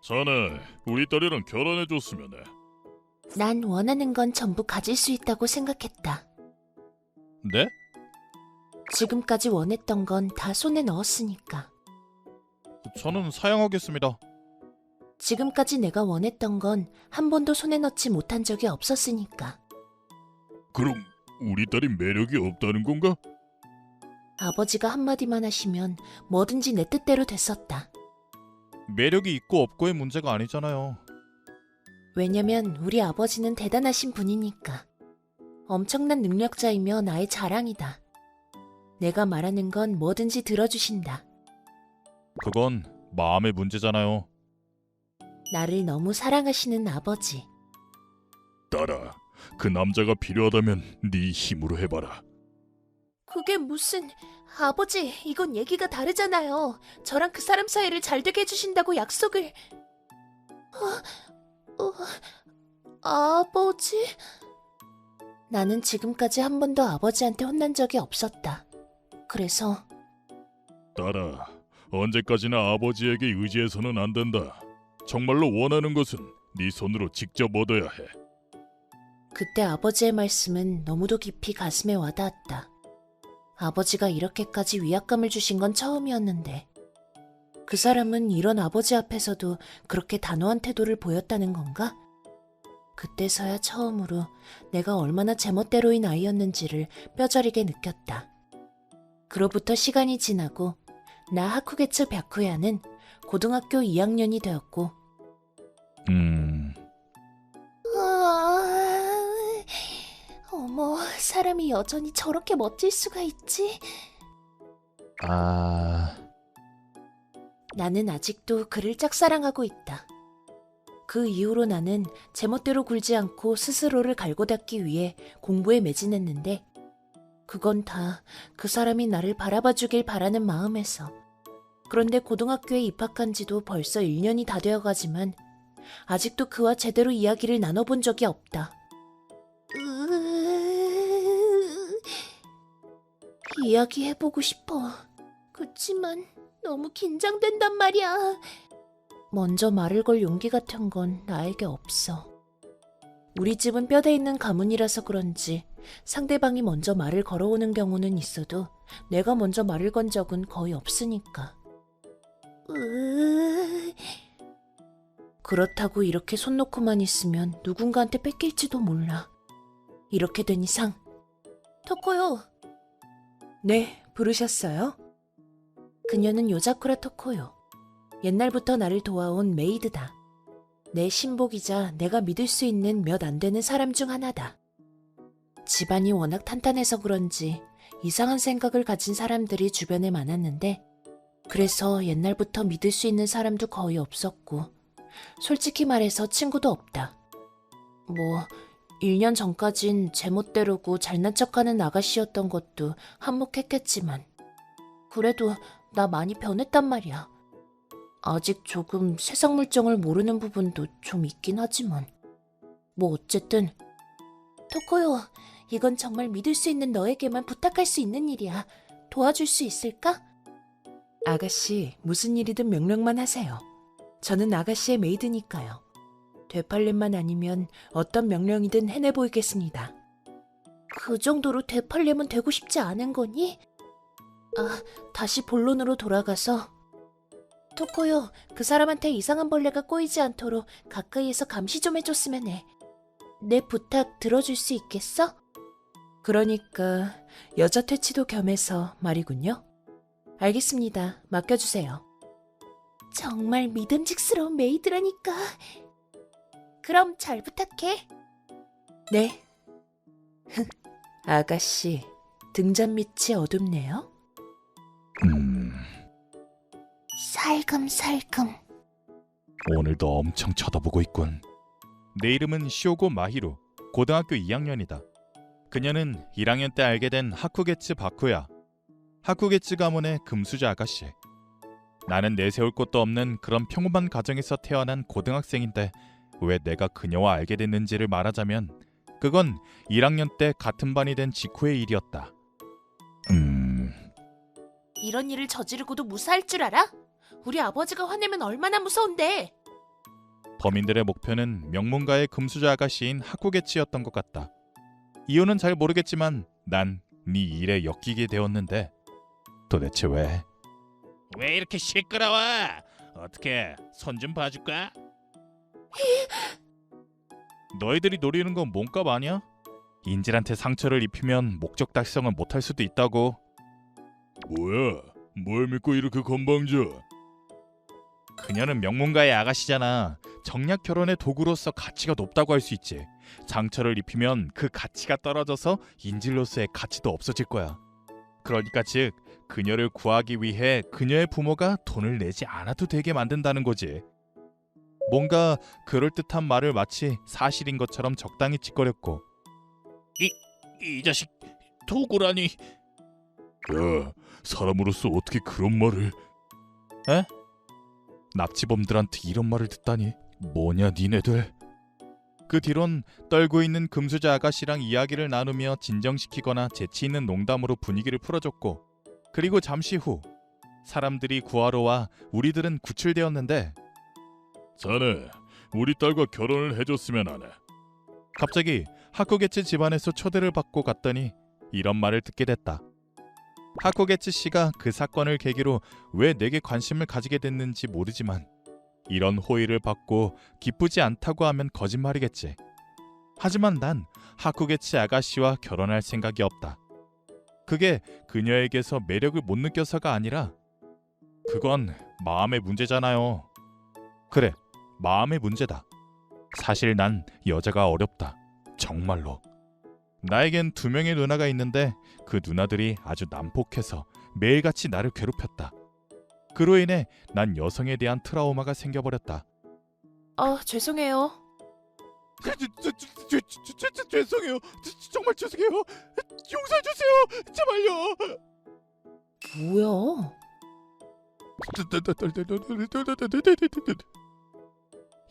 자네, 우리 딸이랑 결혼해줬으면 해. 난 원하는 건 전부 가질 수 있다고 생각했다. 네? 지금까지 원했던 건 다 손에 넣었으니까. 저는 사양하겠습니다. 지금까지 내가 원했던 건 한 번도 손에 넣지 못한 적이 없었으니까. 그럼 우리 딸이 매력이 없다는 건가? 아버지가 한마디만 하시면 뭐든지 내 뜻대로 됐었다. 매력이 있고 없고의 문제가 아니잖아요. 왜냐면 우리 아버지는 대단하신 분이니까. 엄청난 능력자이며 나의 자랑이다. 내가 말하는 건 뭐든지 들어주신다. 그건 마음의 문제잖아요. 나를 너무 사랑하시는 아버지. 딸아, 그 남자가 필요하다면 네 힘으로 해봐라. 그게 무슨... 아버지, 이건 얘기가 다르잖아요. 저랑 그 사람 사이를 잘 되게 해주신다고 약속을... 아버지? 나는 지금까지 한 번도 아버지한테 혼난 적이 없었다. 그래서... 딸아, 언제까지나 아버지에게 의지해서는 안 된다. 정말로 원하는 것은 네 손으로 직접 얻어야 해. 그때 아버지의 말씀은 너무도 깊이 가슴에 와닿았다. 아버지가 이렇게까지 위압감을 주신 건 처음이었는데 그 사람은 이런 아버지 앞에서도 그렇게 단호한 태도를 보였다는 건가? 그때서야 처음으로 내가 얼마나 제멋대로인 아이였는지를 뼈저리게 느꼈다. 그로부터 시간이 지나고 나 하쿠게츠 벽후야는 고등학교 2학년이 되었고 어머, 사람이 여전히 저렇게 멋질 수가 있지? 나는 아직도 그를 짝사랑하고 있다. 그 이후로 나는 제멋대로 굴지 않고 스스로를 갈고 닦기 위해 공부에 매진했는데 그건 다 그 사람이 나를 바라봐주길 바라는 마음에서. 그런데 고등학교에 입학한 지도 벌써 1년이 다 되어가지만 아직도 그와 제대로 이야기를 나눠본 적이 없다. 이야기해보고 싶어. 그치만 너무 긴장된단 말이야. 먼저 말을 걸 용기 같은 건 나에게 없어. 우리 집은 뼈대 있는 가문이라서 그런지 상대방이 먼저 말을 걸어오는 경우는 있어도 내가 먼저 말을 건 적은 거의 없으니까. 그렇다고 이렇게 손 놓고만 있으면 누군가한테 뺏길지도 몰라. 이렇게 된 이상... 토코요. 네, 부르셨어요? 그녀는 요자쿠라 토코요. 옛날부터 나를 도와온 메이드다. 내 신복이자 내가 믿을 수 있는 몇 안 되는 사람 중 하나다. 집안이 워낙 탄탄해서 그런지 이상한 생각을 가진 사람들이 주변에 많았는데 그래서 옛날부터 믿을 수 있는 사람도 거의 없었고 솔직히 말해서 친구도 없다. 1년 전까진 제멋대로고 잘난 척하는 아가씨였던 것도 한몫했겠지만 그래도 나 많이 변했단 말이야. 아직 조금 세상 물정을 모르는 부분도 좀 있긴 하지만 어쨌든 토코요, 이건 정말 믿을 수 있는 너에게만 부탁할 수 있는 일이야. 도와줄 수 있을까? 아가씨, 무슨 일이든 명령만 하세요. 저는 아가씨의 메이드니까요. 되팔렘만 아니면 어떤 명령이든 해내 보이겠습니다. 그 정도로 되팔렘은 되고 싶지 않은 거니? 다시 본론으로 돌아가서 토코요, 그 사람한테 이상한 벌레가 꼬이지 않도록 가까이에서 감시 좀 해줬으면 해. 내 부탁 들어줄 수 있겠어? 그러니까 여자 퇴치도 겸해서 말이군요. 알겠습니다. 맡겨주세요. 정말 믿음직스러운 메이드라니까. 그럼 잘 부탁해. 네. 아가씨, 등잔 밑이 어둡네요. 살금살금. 오늘도 엄청 쳐다보고 있군. 내 이름은 시오고 마히루, 고등학교 2학년이다. 그녀는 1학년 때 알게 된 하쿠게츠 바쿠야, 하쿠게츠 가문의 금수저 아가씨. 나는 내세울 곳도 없는 그런 평범한 가정에서 태어난 고등학생인데 왜 내가 그녀와 알게 됐는지를 말하자면 그건 1학년 때 같은 반이 된 직후의 일이었다. 이런 일을 저지르고도 무사할 줄 알아? 우리 아버지가 화내면 얼마나 무서운데. 범인들의 목표는 명문가의 금수저 아가씨인 하쿠게치였던 것 같다. 이유는 잘 모르겠지만 난 네 일에 엮이게 되었는데 도대체 왜? 왜 이렇게 시끄러워? 어떻게 손 좀 봐줄까? 너희들이 노리는 건 몸값 아니야? 인질한테 상처를 입히면 목적 달성을 못할 수도 있다고. 뭐야? 뭘 믿고 이렇게 건방져? 그녀는 명문가의 아가씨잖아. 정략 결혼의 도구로서 가치가 높다고 할 수 있지. 상처를 입히면 그 가치가 떨어져서 인질로서의 가치도 없어질 거야. 그러니까 즉 그녀를 구하기 위해 그녀의 부모가 돈을 내지 않아도 되게 만든다는 거지. 뭔가 그럴듯한 말을 마치 사실인 것처럼 적당히 짓거렸고. 이 자식 도구라니. 야, 사람으로서 어떻게 그런 말을? 납치범들한테 이런 말을 듣다니. 뭐냐 니네들. 그 뒤론 떨고 있는 금수저 아가씨랑 이야기를 나누며 진정시키거나 재치 있는 농담으로 분위기를 풀어줬고, 그리고 잠시 후 사람들이 구하러 와 우리들은 구출되었는데, 자네, 우리 딸과 결혼을 해줬으면 하네. 갑자기 하쿠게츠 집안에서 초대를 받고 갔더니 이런 말을 듣게 됐다. 하쿠게츠 씨가 그 사건을 계기로 왜 내게 관심을 가지게 됐는지 모르지만 이런 호의를 받고 기쁘지 않다고 하면 거짓말이겠지. 하지만 난 하쿠게츠 아가씨와 결혼할 생각이 없다. 그게 그녀에게서 매력을 못 느껴서가 아니라 그건 마음의 문제잖아요. 그래, 마음의 문제다. 사실 난 여자가 어렵다. 정말로. 나에겐 2명의 누나가 있는데 그 누나들이 아주 난폭해서 매일같이 나를 괴롭혔다. 그로 인해 난 여성에 대한 트라우마가 생겨버렸다. 죄송해요. 죄송해요. 정말 죄송해요. 용서해 주세요. 제발요. 뭐야?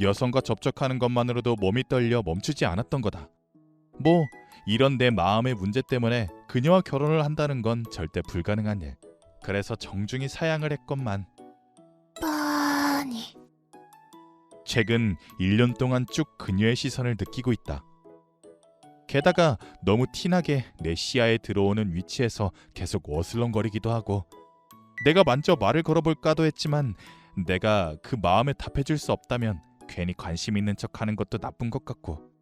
여성과 접촉하는 것만으로도 몸이 떨려 멈추지 않았던 거다. 뭐 이런 내 마음의 문제 때문에 그녀와 결혼을 한다는 건 절대 불가능한 일. 그래서 정중히 사양을 했건만 뻔히. 최근 1년 동안 쭉 그녀의 시선을 느끼고 있다. 게다가 너무 티나게 내 시야에 들어오는 위치에서 계속 어슬렁거리기도 하고, 내가 만져 말을 걸어볼까도 했지만 내가 그 마음에 답해줄 수 없다면 괜히 관심 있는 척하는 것도 나쁜 것 같고,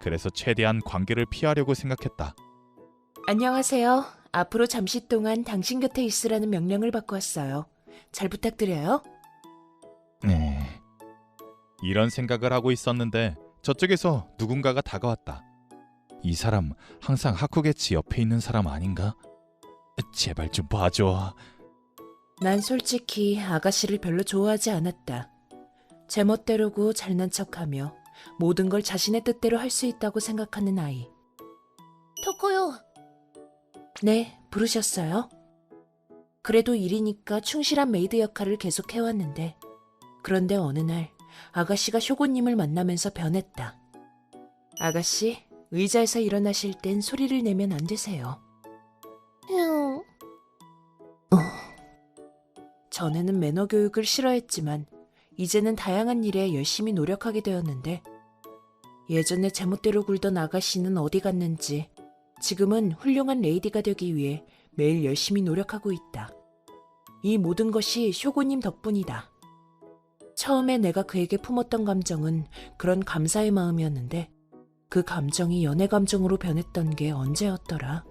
그래서 최대한 관계를 피하려고 생각했다. 안녕하세요. 앞으로 잠시 동안 당신 곁에 있으라는 명령을 받고 왔어요. 잘 부탁드려요. 네. 이런 생각을 하고 있었는데 저쪽에서 누군가가 다가왔다. 이 사람 항상 하쿠게치 옆에 있는 사람 아닌가? 제발 좀 봐줘. 난 솔직히 아가씨를 별로 좋아하지 않았다. 제멋대로고 잘난 척하며 모든 걸 자신의 뜻대로 할 수 있다고 생각하는 아이. 토코요. 네, 부르셨어요? 그래도 일이니까 충실한 메이드 역할을 계속 해왔는데, 그런데 어느 날 아가씨가 쇼고님을 만나면서 변했다. 아가씨, 의자에서 일어나실 땐 소리를 내면 안 되세요. 전에는 매너 교육을 싫어했지만 이제는 다양한 일에 열심히 노력하게 되었는데, 예전에 제멋대로 굴던 아가씨는 어디 갔는지 지금은 훌륭한 레이디가 되기 위해 매일 열심히 노력하고 있다. 이 모든 것이 쇼고님 덕분이다. 처음에 내가 그에게 품었던 감정은 그런 감사의 마음이었는데, 그 감정이 연애 감정으로 변했던 게 언제였더라?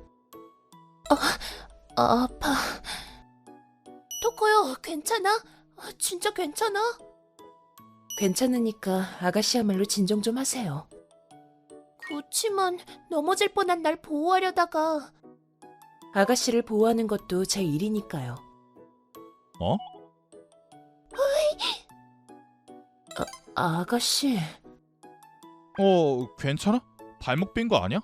아파. 토코요, 괜찮아? 진짜 괜찮아? 괜찮으니까 아가씨야말로 진정 좀 하세요. 그치만 넘어질 뻔한 날 보호하려다가. 아가씨를 보호하는 것도 제 일이니까요. 어? 아가씨. 괜찮아? 발목 삔 거 아니야?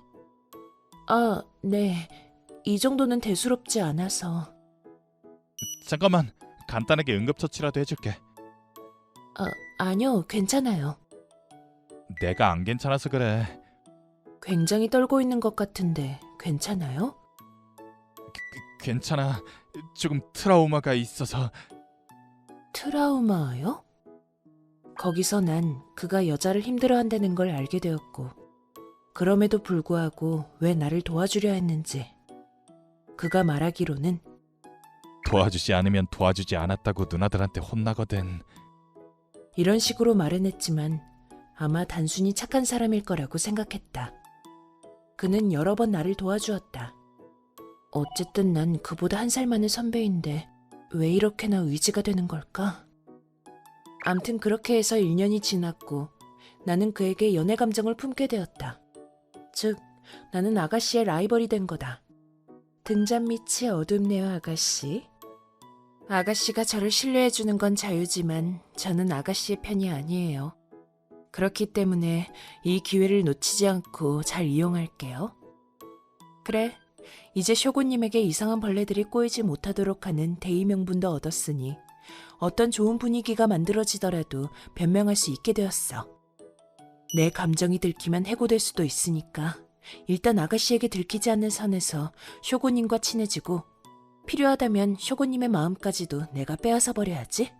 네. 이 정도는 대수롭지 않아서. 잠깐만, 간단하게 응급처치라도 해줄게. 아니요, 괜찮아요. 내가 안 괜찮아서 그래. 굉장히 떨고 있는 것 같은데 괜찮아요? 괜찮아. 조금 트라우마가 있어서. 트라우마요? 거기서 난 그가 여자를 힘들어한다는 걸 알게 되었고, 그럼에도 불구하고 왜 나를 도와주려 했는지. 그가 말하기로는 도와주지 않으면 도와주지 않았다고 누나들한테 혼나거든. 이런 식으로 말은 했지만 아마 단순히 착한 사람일 거라고 생각했다. 그는 여러 번 나를 도와주었다. 어쨌든 난 그보다 한 살 많은 선배인데 왜 이렇게나 의지가 되는 걸까? 암튼 그렇게 해서 1년이 지났고 나는 그에게 연애 감정을 품게 되었다. 즉, 나는 아가씨의 라이벌이 된 거다. 등잔 밑이 어둡네요, 아가씨. 아가씨가 저를 신뢰해주는 건 자유지만 저는 아가씨의 편이 아니에요. 그렇기 때문에 이 기회를 놓치지 않고 잘 이용할게요. 그래, 이제 쇼고님에게 이상한 벌레들이 꼬이지 못하도록 하는 대의 명분도 얻었으니 어떤 좋은 분위기가 만들어지더라도 변명할 수 있게 되었어. 내 감정이 들키면 해고될 수도 있으니까 일단 아가씨에게 들키지 않는 선에서 쇼고님과 친해지고 필요하다면 쇼고님의 마음까지도 내가 빼앗아 버려야지.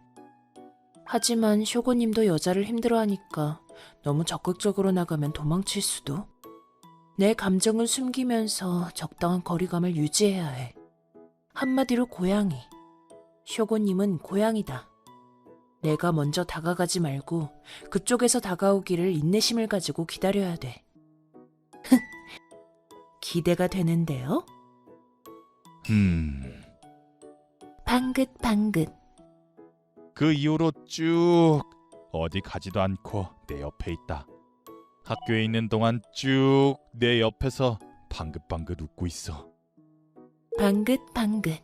하지만 쇼고님도 여자를 힘들어하니까 너무 적극적으로 나가면 도망칠 수도. 내 감정을 숨기면서 적당한 거리감을 유지해야 해. 한마디로 고양이. 쇼고님은 고양이다. 내가 먼저 다가가지 말고 그쪽에서 다가오기를 인내심을 가지고 기다려야 돼. 기대가 되는데요? 방긋방긋. 그 이후로 쭉 어디 가지도 않고 내 옆에 있다. 학교에 있는 동안 쭉 내 옆에서 방긋방긋 웃고 있어. 방긋방긋.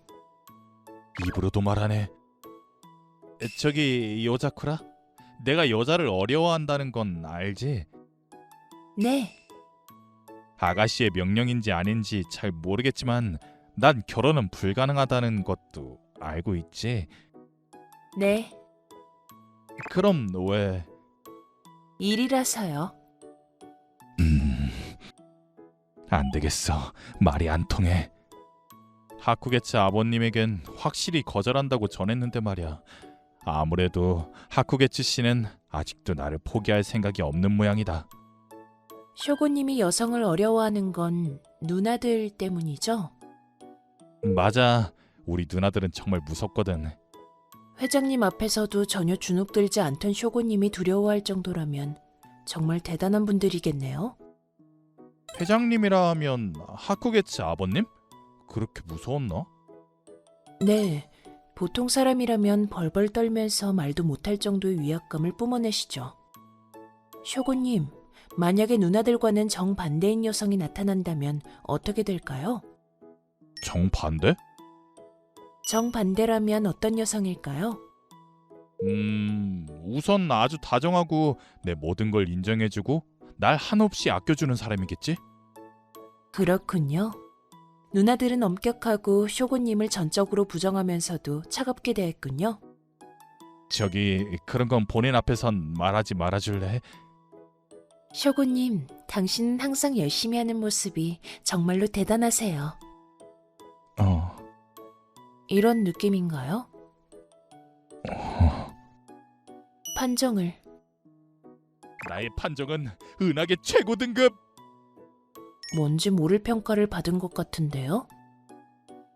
입으로도 말하네. 저기 요자쿠라? 내가 여자를 어려워한다는 건 알지? 네. 아가씨의 명령인지 아닌지 잘 모르겠지만 난 결혼은 불가능하다는 것도 알고 있지? 네. 그럼 왜? 일이라서요. 안 되겠어. 말이 안 통해. 하쿠게츠 아버님에겐 확실히 거절한다고 전했는데 말이야. 아무래도 하쿠게츠 씨는 아직도 나를 포기할 생각이 없는 모양이다. 쇼고님이 여성을 어려워하는 건 누나들 때문이죠? 맞아. 우리 누나들은 정말 무섭거든. 회장님 앞에서도 전혀 주눅들지 않던 쇼고님이 두려워할 정도라면 정말 대단한 분들이겠네요. 회장님이라 하면 하쿠게츠 아버님? 그렇게 무서웠나? 네, 보통 사람이라면 벌벌 떨면서 말도 못할 정도의 위압감을 뿜어내시죠. 쇼고님, 만약에 누나들과는 정반대인 여성이 나타난다면 어떻게 될까요? 정반대? 정반대라면 어떤 여성일까요? 우선 아주 다정하고 내 모든 걸 인정해주고 날 한없이 아껴주는 사람이겠지? 그렇군요. 누나들은 엄격하고 쇼고님을 전적으로 부정하면서도 차갑게 대했군요. 저기 그런 건 본인 앞에선 말하지 말아줄래? 쇼고님, 당신은 항상 열심히 하는 모습이 정말로 대단하세요. 이런 느낌인가요? 판정을. 나의 판정은 은하계 최고 등급! 뭔지 모를 평가를 받은 것 같은데요?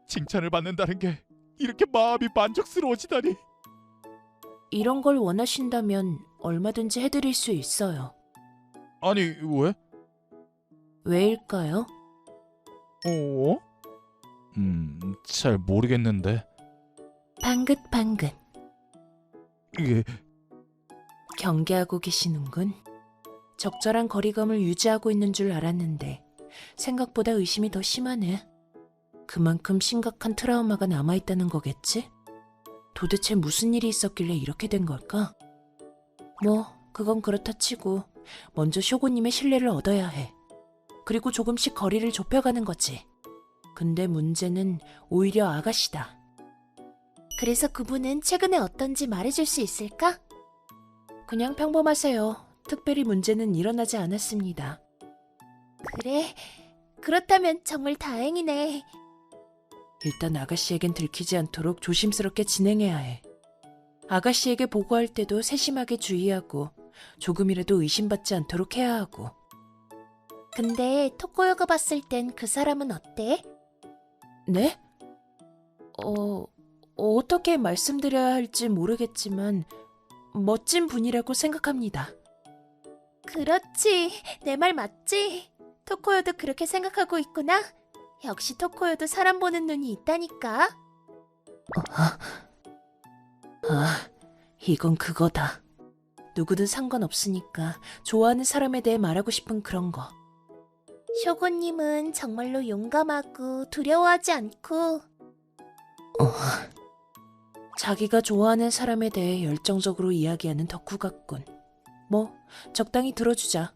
칭찬을 받는다는 게 이렇게 마음이 만족스러워지다니. 이런 걸 원하신다면 얼마든지 해드릴 수 있어요. 아니 왜? 왜일까요? 잘 모르겠는데. 방긋방긋. 이게 경계하고 계시는군. 적절한 거리감을 유지하고 있는 줄 알았는데 생각보다 의심이 더 심하네. 그만큼 심각한 트라우마가 남아있다는 거겠지? 도대체 무슨 일이 있었길래 이렇게 된 걸까? 뭐 그건 그렇다 치고 먼저 쇼고님의 신뢰를 얻어야 해. 그리고 조금씩 거리를 좁혀가는 거지. 근데 문제는 오히려 아가씨다. 그래서 그분은 최근에 어떤지 말해줄 수 있을까? 그냥 평범하세요. 특별히 문제는 일어나지 않았습니다. 그래? 그렇다면 정말 다행이네. 일단 아가씨에겐 들키지 않도록 조심스럽게 진행해야 해. 아가씨에게 보고할 때도 세심하게 주의하고 조금이라도 의심받지 않도록 해야 하고. 근데 토코요가 봤을 땐 그 사람은 어때? 네? 어떻게 말씀드려야 할지 모르겠지만 멋진 분이라고 생각합니다. 그렇지. 내 말 맞지? 토코요도 그렇게 생각하고 있구나. 역시 토코요도 사람 보는 눈이 있다니까. 이건 그거다. 누구든 상관없으니까 좋아하는 사람에 대해 말하고 싶은 그런 거. 쇼고님은 정말로 용감하고 두려워하지 않고 자기가 좋아하는 사람에 대해 열정적으로 이야기하는 덕후 같군. 뭐 적당히 들어주자.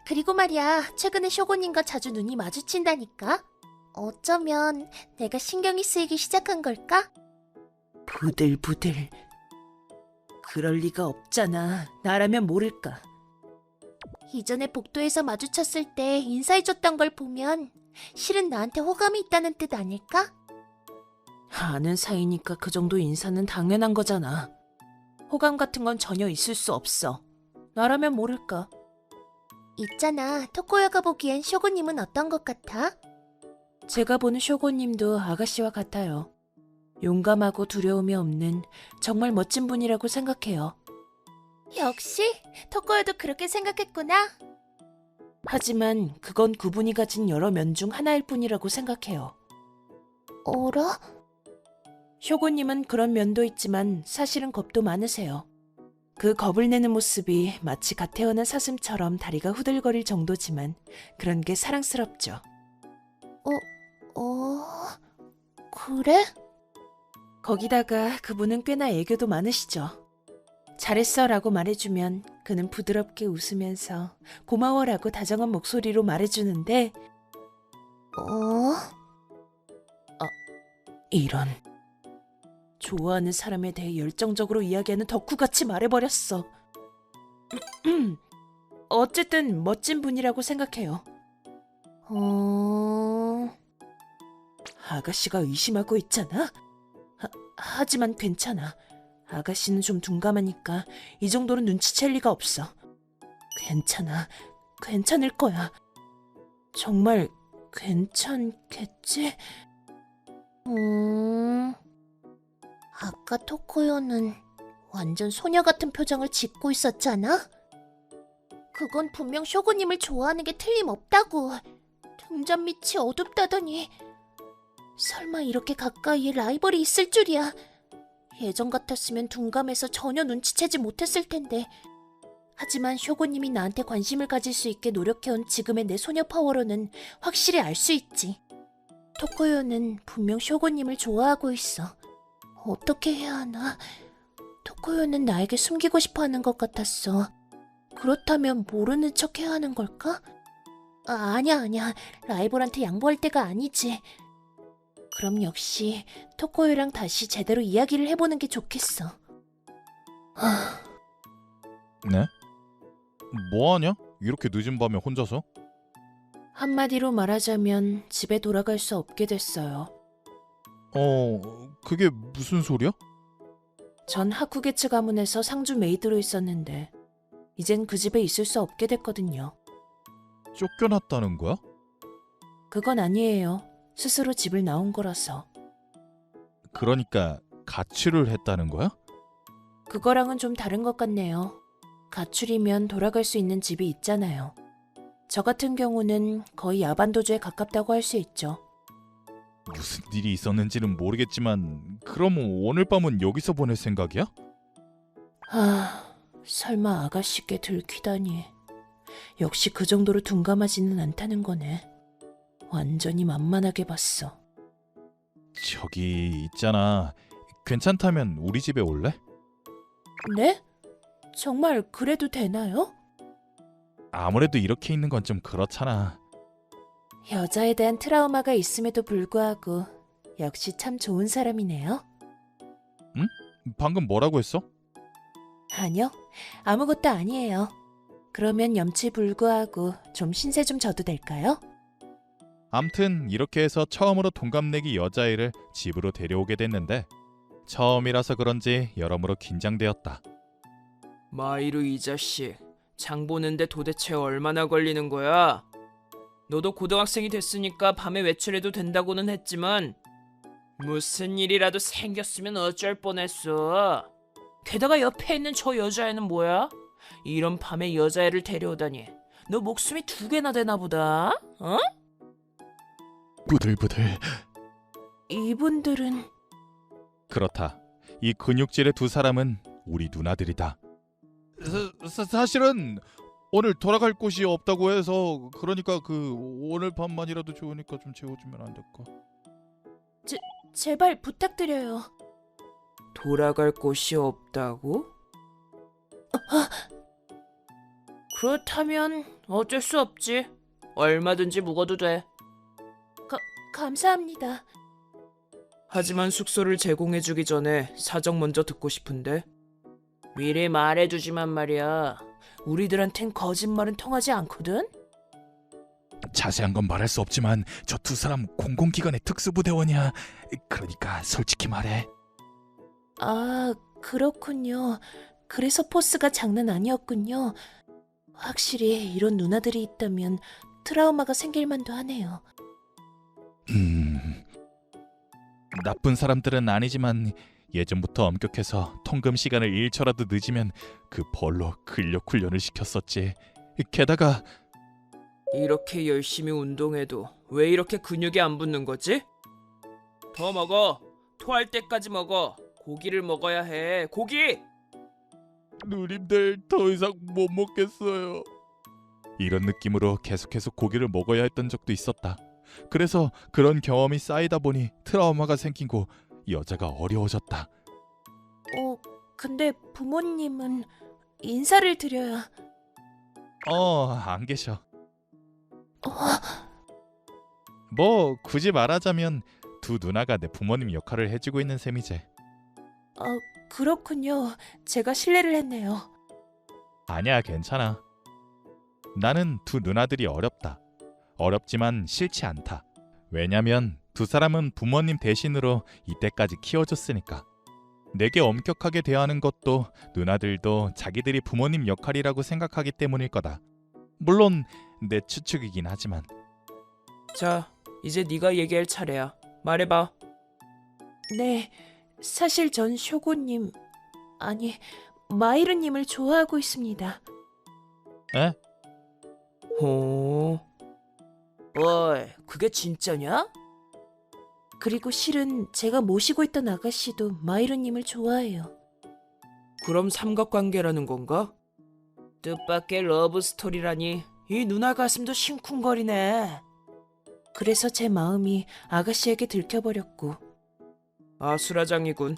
그리고 말이야, 최근에 쇼고님과 자주 눈이 마주친다니까? 어쩌면 내가 신경이 쓰이기 시작한 걸까? 부들부들. 그럴 리가 없잖아. 나라면 모를까. 이전에 복도에서 마주쳤을 때 인사해줬던 걸 보면 실은 나한테 호감이 있다는 뜻 아닐까? 아는 사이니까 그 정도 인사는 당연한 거잖아. 호감 같은 건 전혀 있을 수 없어. 나라면 모를까. 있잖아, 토코야가 보기엔 쇼고님은 어떤 것 같아? 제가 보는 쇼고님도 아가씨와 같아요. 용감하고 두려움이 없는 정말 멋진 분이라고 생각해요. 역시 토코야도 그렇게 생각했구나. 하지만 그건 그분이 가진 여러 면 중 하나일 뿐이라고 생각해요. 어라? 쇼고님은 그런 면도 있지만 사실은 겁도 많으세요. 그 겁을 내는 모습이 마치 갓 태어난 사슴처럼 다리가 후들거릴 정도지만 그런 게 사랑스럽죠. 그래? 거기다가 그분은 꽤나 애교도 많으시죠. 잘했어 라고 말해주면 그는 부드럽게 웃으면서 고마워 라고 다정한 목소리로 말해주는데 이런. 좋아하는 사람에 대해 열정적으로 이야기하는 덕후같이 말해버렸어. 어쨌든 멋진 분이라고 생각해요. 아가씨가 의심하고 있잖아? 하지만 괜찮아. 아가씨는 좀 둔감하니까 이 정도는 눈치챌 리가 없어. 괜찮을 거야. 정말 괜찮겠지? 아까 토코요는 완전 소녀 같은 표정을 짓고 있었잖아? 그건 분명 쇼고님을 좋아하는 게 틀림없다고. 등잔 밑이 어둡다더니 설마 이렇게 가까이에 라이벌이 있을 줄이야. 예전 같았으면 둔감해서 전혀 눈치채지 못했을 텐데. 하지만 쇼고님이 나한테 관심을 가질 수 있게 노력해온 지금의 내 소녀 파워로는 확실히 알 수 있지. 토코요는 분명 쇼고님을 좋아하고 있어. 어떻게 해야 하나? 토코요는 나에게 숨기고 싶어하는 것 같았어. 그렇다면 모르는 척 해야 하는 걸까? 아니야. 라이벌한테 양보할 때가 아니지. 그럼 역시 토코요랑 다시 제대로 이야기를 해보는 게 좋겠어. 네? 뭐하냐? 이렇게 늦은 밤에 혼자서? 한마디로 말하자면 집에 돌아갈 수 없게 됐어요. 그게 무슨 소리야? 전 하쿠게츠 가문에서 상주 메이드로 있었는데 이젠 그 집에 있을 수 없게 됐거든요. 쫓겨났다는 거야? 그건 아니에요. 스스로 집을 나온 거라서. 그러니까 가출을 했다는 거야? 그거랑은 좀 다른 것 같네요. 가출이면 돌아갈 수 있는 집이 있잖아요. 저 같은 경우는 거의 야반도주에 가깝다고 할 수 있죠. 무슨 일이 있었는지는 모르겠지만 그럼 오늘 밤은 여기서 보낼 생각이야? 설마 아가씨께 들키다니. 역시 그 정도로 둔감하지는 않다는 거네. 완전히 만만하게 봤어. 저기 있잖아. 괜찮다면 우리 집에 올래? 네? 정말 그래도 되나요? 아무래도 이렇게 있는 건 좀 그렇잖아. 여자에 대한 트라우마가 있음에도 불구하고 역시 참 좋은 사람이네요. 방금 뭐라고 했어? 아니요, 아무것도 아니에요. 그러면 염치불구하고 좀 신세 좀 져도 될까요? 암튼 이렇게 해서 처음으로 동갑내기 여자애를 집으로 데려오게 됐는데 처음이라서 그런지 여러모로 긴장되었다. 마이루 이 자식, 장 보는데 도대체 얼마나 걸리는 거야? 너도 고등학생이 됐으니까 밤에 외출해도 된다고는 했지만 무슨 일이라도 생겼으면 어쩔 뻔했어. 게다가 옆에 있는 저 여자애는 뭐야? 이런 밤에 여자애를 데려오다니. 너 목숨이 2개나 되나 보다. 어? 부들부들. 이분들은 그렇다. 이 근육질의 두 사람은 우리 누나들이다. 사실은 오늘 돌아갈 곳이 없다고 해서 그러니까 오늘 밤만이라도 좋으니까 좀 재워주면 안 될까? 제발 부탁드려요. 돌아갈 곳이 없다고? 그렇다면 어쩔 수 없지. 얼마든지 묵어도 돼. 감사합니다. 하지만 숙소를 제공해주기 전에 사정 먼저 듣고 싶은데. 미리 말해두지만 말이야. 우리들한텐 거짓말은 통하지 않거든? 자세한 건 말할 수 없지만 저 두 사람 공공기관의 특수부대원이야. 그러니까 솔직히 말해. 아, 그렇군요. 그래서 포스가 장난 아니었군요. 확실히 이런 누나들이 있다면 트라우마가 생길 만도 하네요. 나쁜 사람들은 아니지만 예전부터 엄격해서 통금 시간을 1초라도 늦으면 그 벌로 근력 훈련을 시켰었지. 게다가 이렇게 열심히 운동해도 왜 이렇게 근육이 안 붙는 거지? 더 먹어. 토할 때까지 먹어. 고기를 먹어야 해. 고기! 누님들 더 이상 못 먹겠어요. 이런 느낌으로 계속해서 고기를 먹어야 했던 적도 있었다. 그래서 그런 경험이 쌓이다 보니 트라우마가 생기고 여자가 어려워졌다. 근데 부모님은 인사를 드려야... 안 계셔. 뭐 굳이 말하자면 두 누나가 내 부모님 역할을 해주고 있는 셈이지. 그렇군요. 제가 실례를 했네요. 아니야, 괜찮아. 나는 두 누나들이 어렵다. 어렵지만 싫지 않다. 왜냐면 두 사람은 부모님 대신으로 이때까지 키워줬으니까. 내게 엄격하게 대하는 것도 누나들도 자기들이 부모님 역할이라고 생각하기 때문일 거다. 물론 내 추측이긴 하지만. 자, 이제 네가 얘기할 차례야. 말해봐. 네, 사실 전 쇼고님, 아니 마이르님을 좋아하고 있습니다. 에? 어이, 그게 진짜냐? 그리고 실은 제가 모시고 있던 아가씨도 마이르님을 좋아해요. 그럼 삼각관계라는 건가? 뜻밖의 러브 스토리라니. 이 누나 가슴도 싱쿵거리네. 그래서 제 마음이 아가씨에게 들켜버렸고 아수라장이군.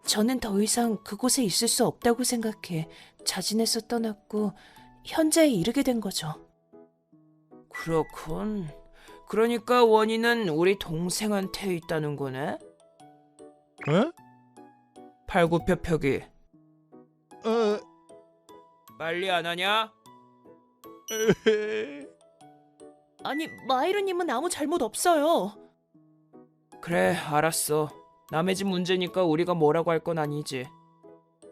저는 더 이상 그곳에 있을 수 없다고 생각해 자진해서 떠났고 현재에 이르게 된 거죠. 그렇군. 그러니까 원인은 우리 동생한테 있다는 거네? 에? 팔굽혀펴기. 빨리 안 하냐? 아니 마이르님은 아무 잘못 없어요. 그래, 알았어. 남의 집 문제니까 우리가 뭐라고 할 건 아니지.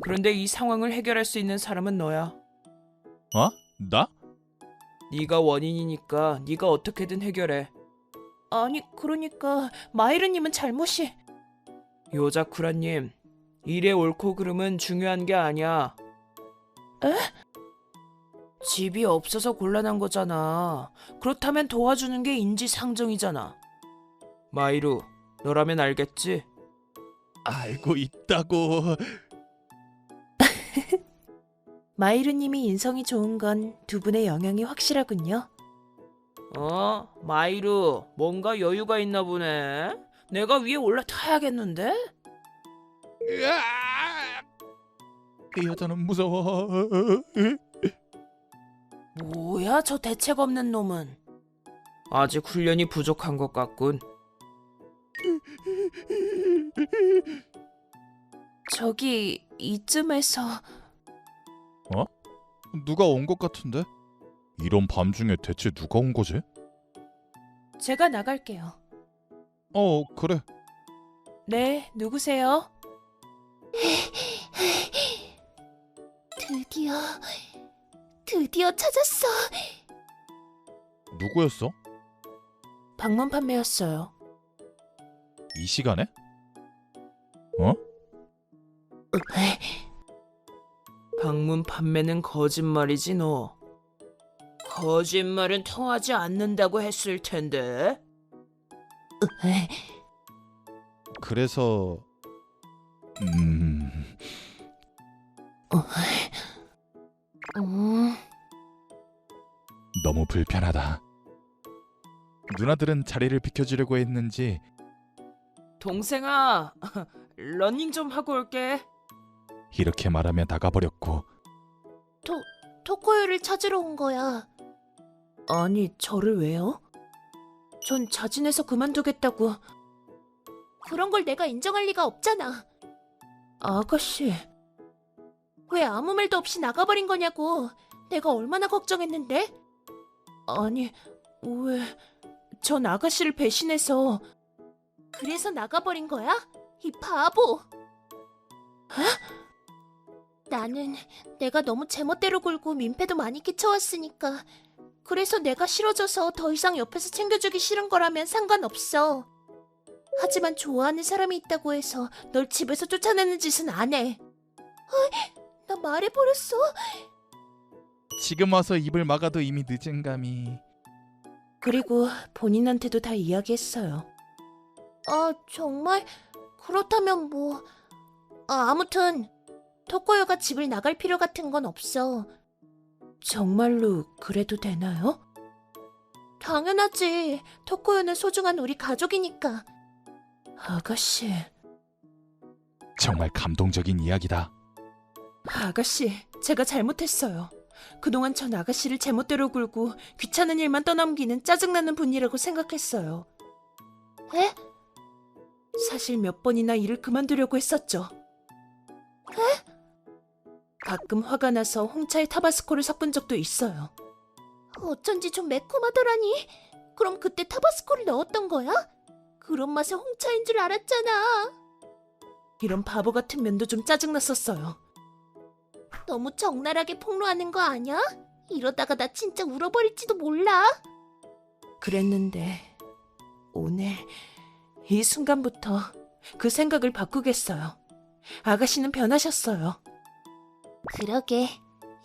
그런데 이 상황을 해결할 수 있는 사람은 너야. 나? 네가 원인이니까 네가 어떻게든 해결해. 아니 그러니까 마이르님은 잘못이... 요자쿠라님, 일의 옳고 그름은 중요한 게 아니야. 에? 집이 없어서 곤란한 거잖아. 그렇다면 도와주는 게 인지상정이잖아. 마이루, 너라면 알겠지? 알고 있다고. 마이르님이 인성이 좋은 건 두 분의 영향이 확실하군요. 마이루, 뭔가 여유가 있나 보네. 내가 위에 올라타야겠는데? 이 여자는 무서워. 뭐야, 저 대책 없는 놈은. 아직 훈련이 부족한 것 같군. 저기 이쯤에서... 누가 온 것 같은데? 이런 밤중에 대체 누가 온 거지? 제가 나갈게요. 그래. 네, 누구세요? 드디어 찾았어. 누구였어? 방문 판매였어요. 이 시간에? 어? 방문 판매는 거짓말이지 너. 거짓말은 통하지 않는다고 했을 텐데. 그래서 너무 불편하다. 누나들은 자리를 비켜주려고 했는지 동생아, 러닝 좀 하고 올게. 이렇게 말하며 나가버렸고 토코요를 찾으러 온 거야. 아니, 저를 왜요? 전 자진해서 그만두겠다고. 그런 걸 내가 인정할 리가 없잖아. 아가씨, 왜 아무 말도 없이 나가버린 거냐고. 내가 얼마나 걱정했는데? 아니, 왜... 전 아가씨를 배신해서... 그래서 나가버린 거야? 이 바보! 나는 내가 너무 제멋대로 굴고 민폐도 많이 끼쳐왔으니까 그래서 내가 싫어져서 더 이상 옆에서 챙겨주기 싫은 거라면 상관없어. 하지만 좋아하는 사람이 있다고 해서 널 집에서 쫓아내는 짓은 안 해. 나 말해버렸어. 지금 와서 입을 막아도 이미 늦은 감이. 그리고 본인한테도 다 이야기했어요. 아, 정말? 그렇다면 뭐... 아무튼 토코요가 집을 나갈 필요 같은 건 없어. 정말로 그래도 되나요? 당연하지. 토코요는 소중한 우리 가족이니까. 아가씨... 정말 감동적인 이야기다. 아가씨, 제가 잘못했어요. 그동안 전 아가씨를 제멋대로 굴고 귀찮은 일만 떠넘기는 짜증나는 분이라고 생각했어요. 에? 사실 몇 번이나 일을 그만두려고 했었죠. 에? 가끔 화가 나서 홍차에 타바스코를 섞은 적도 있어요. 어쩐지 좀 매콤하더라니. 그럼 그때 타바스코를 넣었던 거야? 그런 맛에 홍차인 줄 알았잖아. 이런 바보 같은 면도 좀 짜증났었어요. 너무 적나라하게 폭로하는 거 아니야? 이러다가 나 진짜 울어버릴지도 몰라. 그랬는데 오늘 이 순간부터 그 생각을 바꾸겠어요. 아가씨는 변하셨어요. 그러게.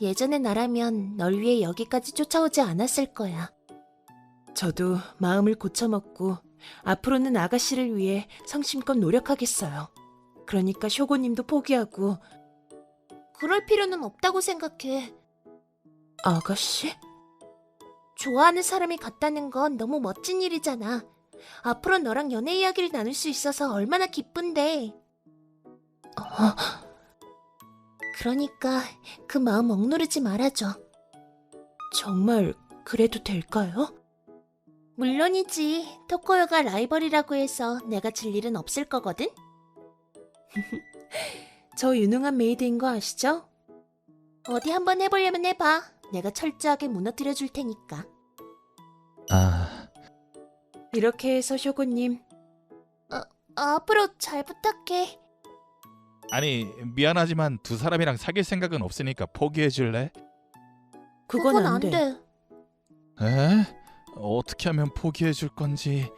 예전의 나라면 널 위해 여기까지 쫓아오지 않았을 거야. 저도 마음을 고쳐먹고 앞으로는 아가씨를 위해 성심껏 노력하겠어요. 그러니까 쇼고님도 포기하고. 그럴 필요는 없다고 생각해. 아가씨? 좋아하는 사람이 같다는 건 너무 멋진 일이잖아. 앞으로 너랑 연애 이야기를 나눌 수 있어서 얼마나 기쁜데. 그러니까 그 마음 억누르지 말아줘. 정말 그래도 될까요? 물론이지. 토코요가 라이벌이라고 해서 내가 질 일은 없을 거거든? 저 유능한 메이드인 거 아시죠? 어디 한번 해보려면 해봐. 내가 철저하게 무너뜨려 줄 테니까. 이렇게 해서 쇼고님, 앞으로 잘 부탁해. 아니 미안하지만 두 사람이랑 사귈 생각은 없으니까 포기해 줄래? 그건 안 돼. 에? 어떻게 하면 포기해 줄 건지.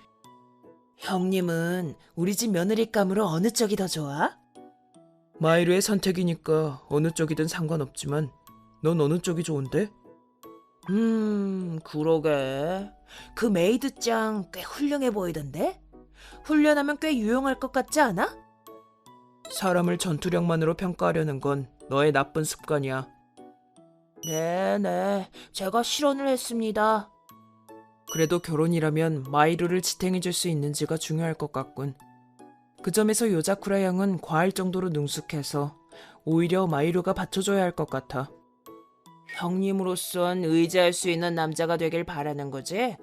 형님은 우리 집 며느리감으로 어느 쪽이 더 좋아? 마이루의 선택이니까 어느 쪽이든 상관없지만 넌 어느 쪽이 좋은데? 그러게. 그 메이드짱 꽤 훌륭해 보이던데? 훈련하면 꽤 유용할 것 같지 않아? 사람을 전투력만으로 평가하려는 건 너의 나쁜 습관이야. 네네, 제가 실언을 했습니다. 그래도 결혼이라면 마이루를 지탱해줄 수 있는지가 중요할 것 같군. 그 점에서 요자쿠라 양은 과할 정도로 능숙해서 오히려 마이루가 받쳐줘야 할 것 같아. 형님으로선 의지할 수 있는 남자가 되길 바라는 거지?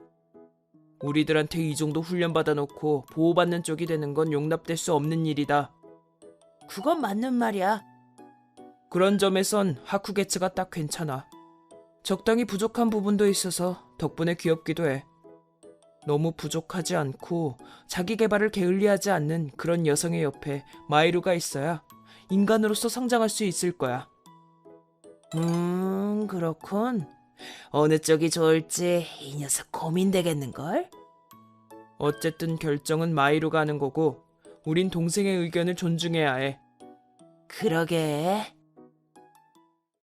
우리들한테 이 정도 훈련받아 놓고 보호받는 쪽이 되는 건 용납될 수 없는 일이다. 그건 맞는 말이야. 그런 점에선 하쿠게츠가 딱 괜찮아. 적당히 부족한 부분도 있어서 덕분에 귀엽기도 해. 너무 부족하지 않고 자기 개발을 게을리하지 않는 그런 여성의 옆에 마이루가 있어야 인간으로서 성장할 수 있을 거야. 그렇군. 어느 쪽이 좋을지 이 녀석 고민되겠는걸? 어쨌든 결정은 마이루가 하는 거고 우린 동생의 의견을 존중해야 해. 그러게.